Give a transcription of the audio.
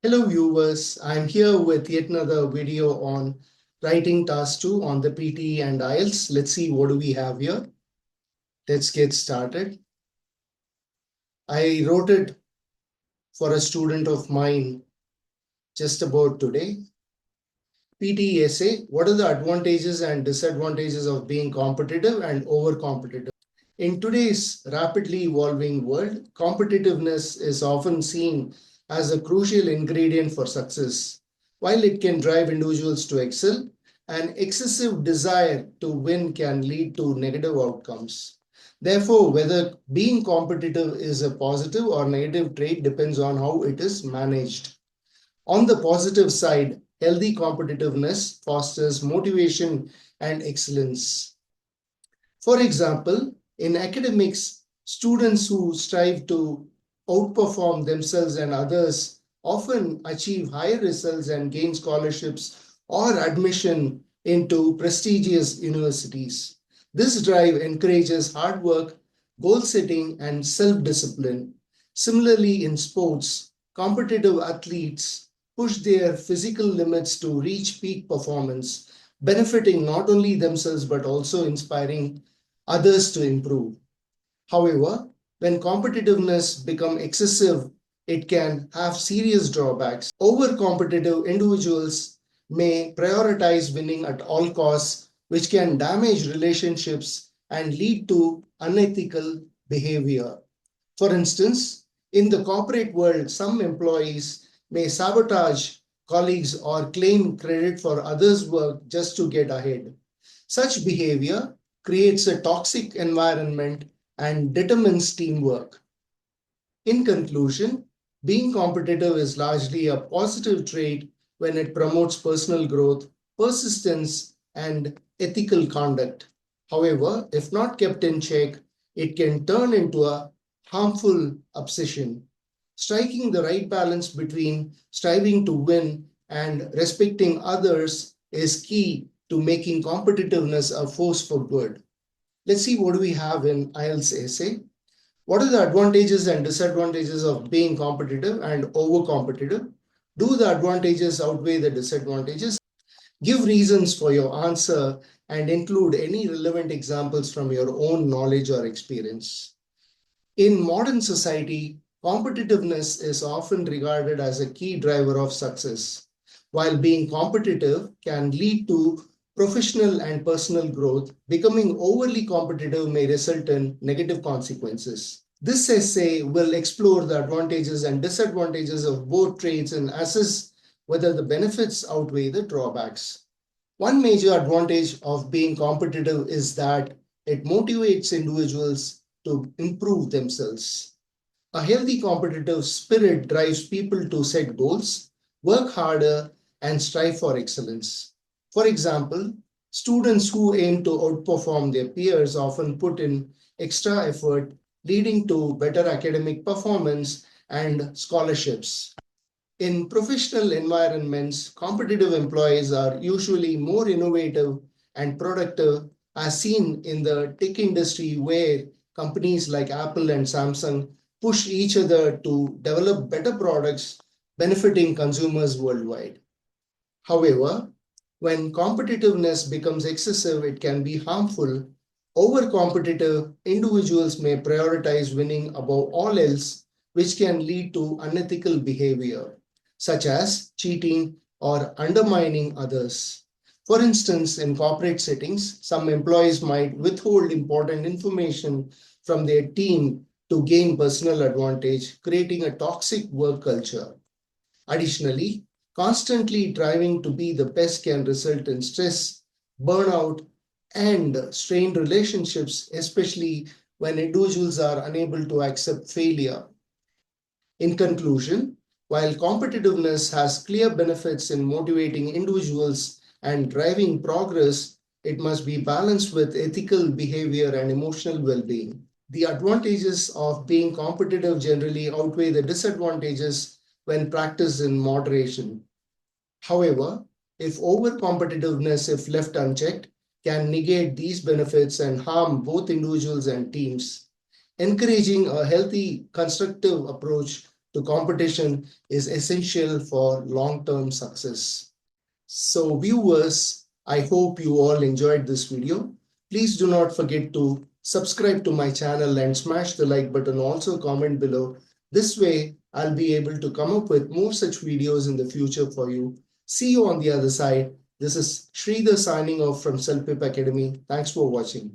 Hello viewers, I'm here with yet another video on writing task 2 on the PTE and IELTS. Let's see what do we have here. Let's get started. I wrote it for a student of mine just about today. PTE essay, what are the advantages and disadvantages of being competitive and over competitive? In today's rapidly evolving world, competitiveness is often seen as a crucial ingredient for success. While it can drive individuals to excel, an excessive desire to win can lead to negative outcomes. Therefore, whether being competitive is a positive or negative trait depends on how it is managed. On the positive side, healthy competitiveness fosters motivation and excellence. For example, in academics, students who strive to outperform themselves and others often achieve higher results and gain scholarships or admission into prestigious universities. This drive encourages hard work, goal setting, and self discipline. Similarly, in sports, competitive athletes push their physical limits to reach peak performance, benefiting not only themselves but also inspiring others to improve. However, when competitiveness becomes excessive, it can have serious drawbacks. Over-competitive individuals may prioritize winning at all costs, which can damage relationships and lead to unethical behavior. For instance, in the corporate world, some employees may sabotage colleagues or claim credit for others' work just to get ahead. Such behavior creates a toxic environment and determines teamwork. In conclusion, being competitive is largely a positive trait when it promotes personal growth, persistence, and ethical conduct. However, if not kept in check, it can turn into a harmful obsession. Striking the right balance between striving to win and respecting others is key to making competitiveness a force for good. Let's see what do we have in IELTS essay. What are the advantages and disadvantages of being competitive and over competitive? Do the advantages outweigh the disadvantages? Give reasons for your answer and include any relevant examples from your own knowledge or experience. In modern society, competitiveness is often regarded as a key driver of success. While being competitive can lead to professional and personal growth, becoming overly competitive may result in negative consequences. This essay will explore the advantages and disadvantages of both traits and assess whether the benefits outweigh the drawbacks. One major advantage of being competitive is that it motivates individuals to improve themselves. A healthy competitive spirit drives people to set goals, work harder, and strive for excellence. For example, students who aim to outperform their peers often put in extra effort, leading to better academic performance and scholarships. In professional environments, competitive employees are usually more innovative and productive, as seen in the tech industry, where companies like Apple and Samsung push each other to develop better products benefiting consumers worldwide. However, when competitiveness becomes excessive, it can be harmful. Over-competitive individuals may prioritize winning above all else, which can lead to unethical behavior, such as cheating or undermining others. For instance, in corporate settings, some employees might withhold important information from their team to gain personal advantage, creating a toxic work culture. Additionally, constantly striving to be the best can result in stress, burnout, and strained relationships, especially when individuals are unable to accept failure. In conclusion, while competitiveness has clear benefits in motivating individuals and driving progress, it must be balanced with ethical behavior and emotional well-being. The advantages of being competitive generally outweigh the disadvantages when practiced in moderation. However, if over-competitiveness, if left unchecked, can negate these benefits and harm both individuals and teams. Encouraging a healthy, constructive approach to competition is essential for long-term success. So viewers, I hope you all enjoyed this video. Please do not forget to subscribe to my channel and smash the like button. Also comment below. This way, I'll be able to come up with more such videos in the future for you. See you on the other side. This is Sridhar signing off from CELPIP Academy. Thanks for watching.